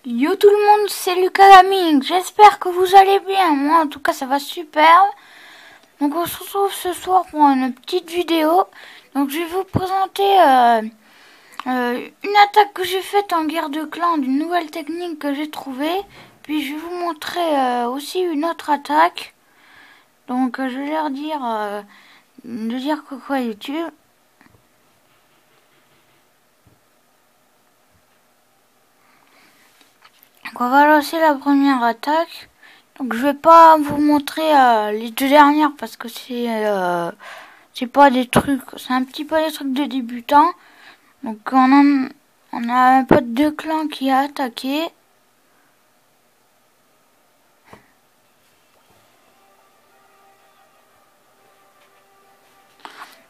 Yo tout le monde, c'est Lucas Gaming, j'espère que vous allez bien, moi en tout cas ça va super. Donc on se retrouve ce soir pour une petite vidéo. Donc je vais vous présenter une attaque que j'ai faite en guerre de clan, d'une nouvelle technique que j'ai trouvée. Puis je vais vous montrer aussi une autre attaque. Donc je vais leur dire de dire coucou à YouTube. Donc on va lancer la première attaque. Donc je vais pas vous montrer les deux dernières parce que c'est pas des trucs, c'est un petit peu des trucs de débutants. Donc on a un pote de clan qui a attaqué.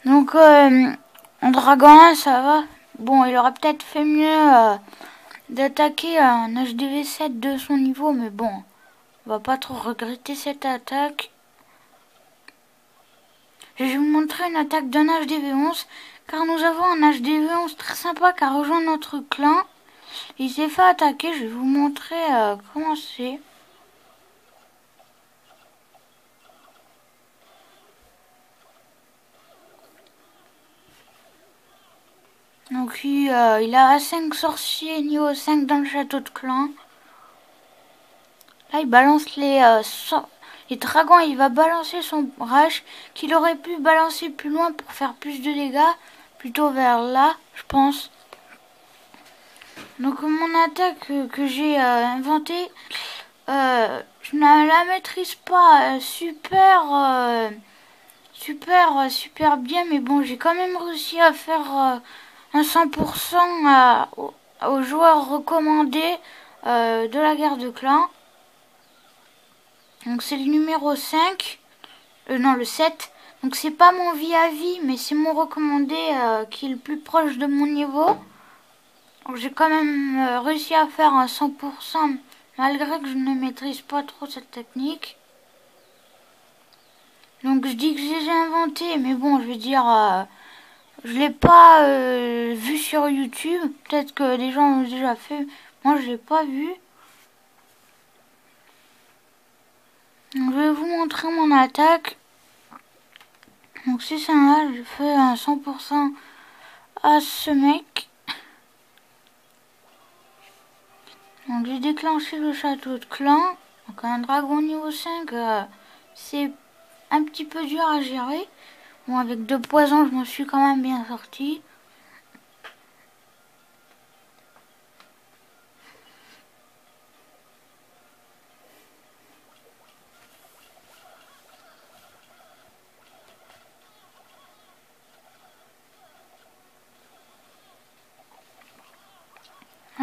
Donc en dragon 1 ça va. Bon, il aurait peut-être fait mieux d'attaquer un HDV 7 de son niveau, mais bon, on va pas trop regretter cette attaque. Je vais vous montrer une attaque d'un HDV 11, car nous avons un HDV 11 très sympa qui a rejoint notre clan. Il s'est fait attaquer, je vais vous montrer comment c'est. Donc il a 5 sorciers niveau 5 dans le château de clan. Là il balance les dragons, il va balancer son rage qu'il aurait pu balancer plus loin pour faire plus de dégâts. Plutôt vers là, je pense. Donc mon attaque que j'ai inventée, je ne la maîtrise pas super bien, mais bon, j'ai quand même réussi à faire un 100% aux joueurs recommandés de la guerre de clan. Donc c'est le numéro 5, non le 7. Donc c'est pas mon vie à vie, mais c'est mon recommandé qui est le plus proche de mon niveau. Donc j'ai quand même réussi à faire un 100%, malgré que je ne maîtrise pas trop cette technique. Donc je dis que j'ai inventé, mais bon, je veux dire, je l'ai pas vu sur YouTube. Peut-être que des gens l'ont déjà fait. Moi, je l'ai pas vu. Donc, je vais vous montrer mon attaque. Donc c'est ça là, je fais un 100% à ce mec. Donc j'ai déclenché le château de clan. Donc un dragon niveau 5, c'est un petit peu dur à gérer. Bon, avec 2 poisons, je m'en suis quand même bien sorti.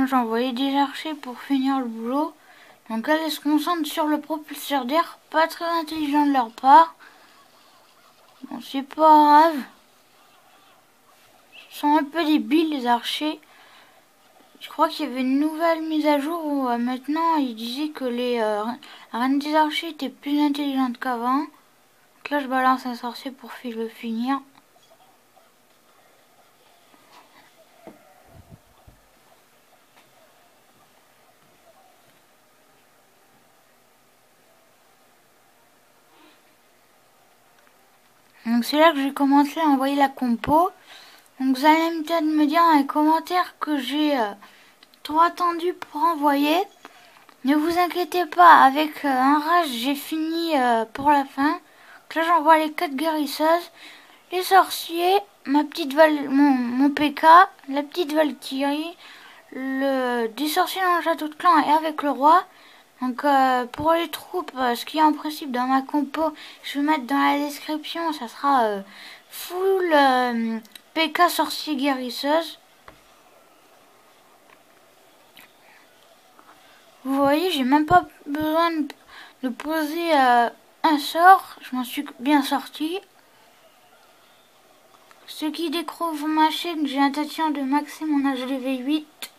J'ai envoyé des archers pour finir le boulot. Donc elle se concentre sur le propulseur d'air. Pas très intelligent de leur part. Bon, c'est pas grave. Ils sont un peu débiles les archers. Je crois qu'il y avait une nouvelle mise à jour où maintenant ils disaient que la reine des archers était plus intelligente qu'avant. Donc là je balance un sorcier pour le finir. Donc c'est là que j'ai commencé à envoyer la compo. Donc vous allez peut-être me dire dans les commentaires que j'ai trop attendu pour envoyer. Ne vous inquiétez pas, avec un rage j'ai fini pour la fin. Donc là j'envoie les 4 guérisseuses, les sorciers, mon PK, la petite Valkyrie, des sorciers dans le château de clan et avec le roi. Donc pour les troupes, ce qu'il y a en principe dans ma compo, je vais mettre dans la description, ça sera full PK sorcier guérisseuse. Vous voyez, j'ai même pas besoin de poser un sort, je m'en suis bien sorti. Ceux qui découvrent ma chaîne, j'ai l'intention de maxer mon HDV 8.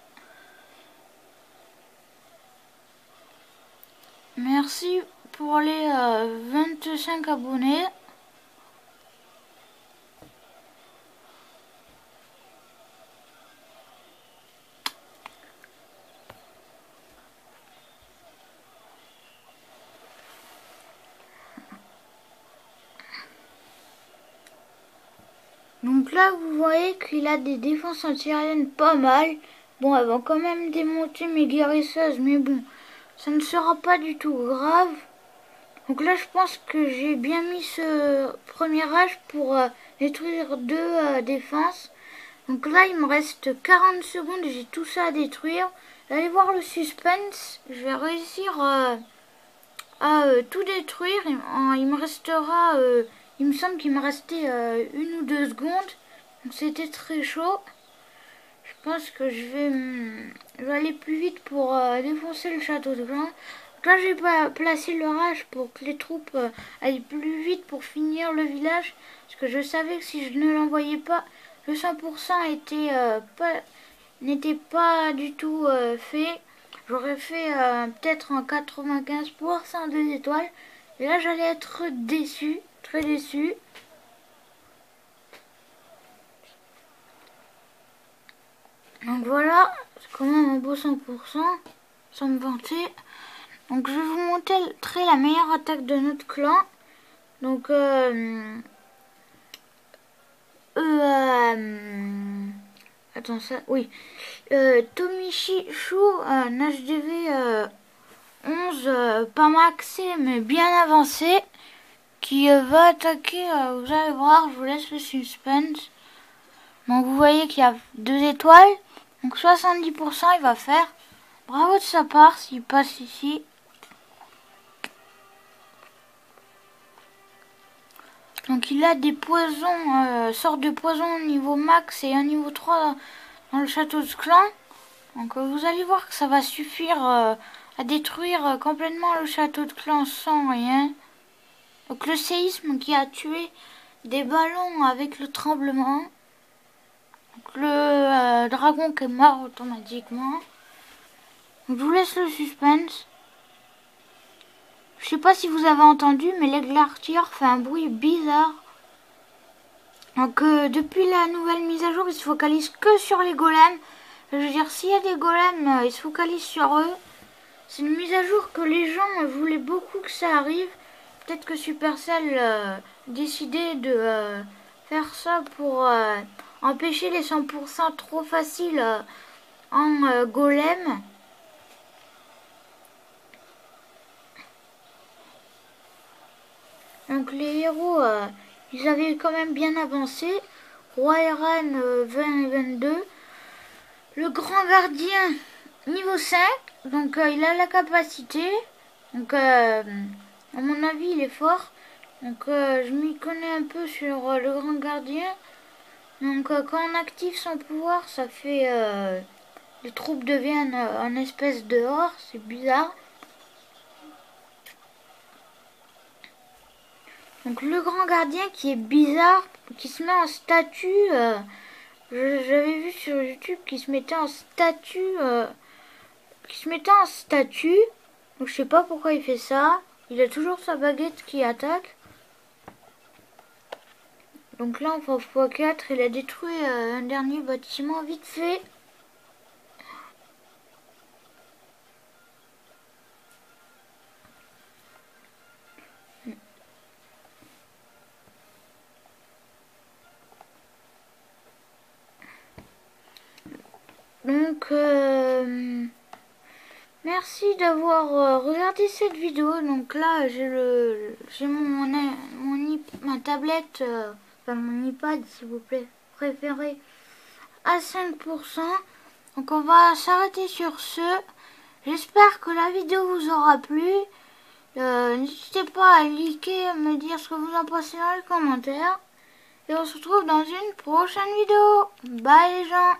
Merci pour les 25 abonnés. Donc là, vous voyez qu'il a des défenses antiaériennes pas mal. Bon, elles vont quand même démonter mes guérisseuses, mais bon, ça ne sera pas du tout grave. Donc là, je pense que j'ai bien mis ce premier âge pour détruire 2 défenses. Donc là, il me reste 40 secondes et j'ai tout ça à détruire. Allez voir le suspense. Je vais réussir à tout détruire. Il me restera... il me semble qu'il me restait 1 ou 2 secondes. Donc c'était très chaud. Je pense que je vais aller plus vite pour défoncer le château de Gland. Donc là, j'ai placé l'orage pour que les troupes aillent plus vite pour finir le village. Parce que je savais que si je ne l'envoyais pas, le 100% n'était pas du tout fait. J'aurais fait peut-être en 95% des étoiles. Et là, j'allais être déçu, très déçu. Donc voilà, c'est quand même un beau 100%, sans me vanter. Donc je vais vous montrer la meilleure attaque de notre clan. Donc attends ça, oui. Tomichi Shu, un HDV 11, pas maxé mais bien avancé, qui va attaquer, vous allez voir, je vous laisse le suspense. Donc vous voyez qu'il y a 2 étoiles, donc 70% il va faire. Bravo de sa part s'il passe ici. Donc il a des poisons, sortes de poisons au niveau max et un niveau 3 dans le château de clan. Donc vous allez voir que ça va suffire à détruire complètement le château de clan sans rien. Donc le séisme qui a tué des ballons avec le tremblement. Donc le dragon qui est mort automatiquement. Donc, je vous laisse le suspense. Je sais pas si vous avez entendu, mais l'aigle artilleur fait un bruit bizarre. Donc depuis la nouvelle mise à jour, il se focalise que sur les golems. Je veux dire, s'il y a des golems, il se focalise sur eux. C'est une mise à jour que les gens voulaient beaucoup que ça arrive. Peut-être que Supercell décidait de faire ça pour empêcher les 100% trop faciles en golem. Donc les héros, ils avaient quand même bien avancé. Roi et reine 20 et 22. Le grand gardien niveau 5. Donc il a la capacité. Donc à mon avis il est fort. Donc je m'y connais un peu sur le grand gardien. Donc quand on active son pouvoir, ça fait... les troupes deviennent en espèce de or. C'est bizarre. Donc le grand gardien qui est bizarre, qui se met en statue, j'avais vu sur YouTube qui se mettait en statue, donc je sais pas pourquoi il fait ça. Il a toujours sa baguette qui attaque. Donc là on fait x4, il a détruit un dernier bâtiment vite fait. Donc merci d'avoir regardé cette vidéo. Donc là j'ai ma tablette, enfin mon iPad si vous préférez, à 5%. Donc on va s'arrêter sur ce. J'espère que la vidéo vous aura plu. N'hésitez pas à liker, à me dire ce que vous en pensez dans les commentaires. Et on se retrouve dans une prochaine vidéo. Bye les gens.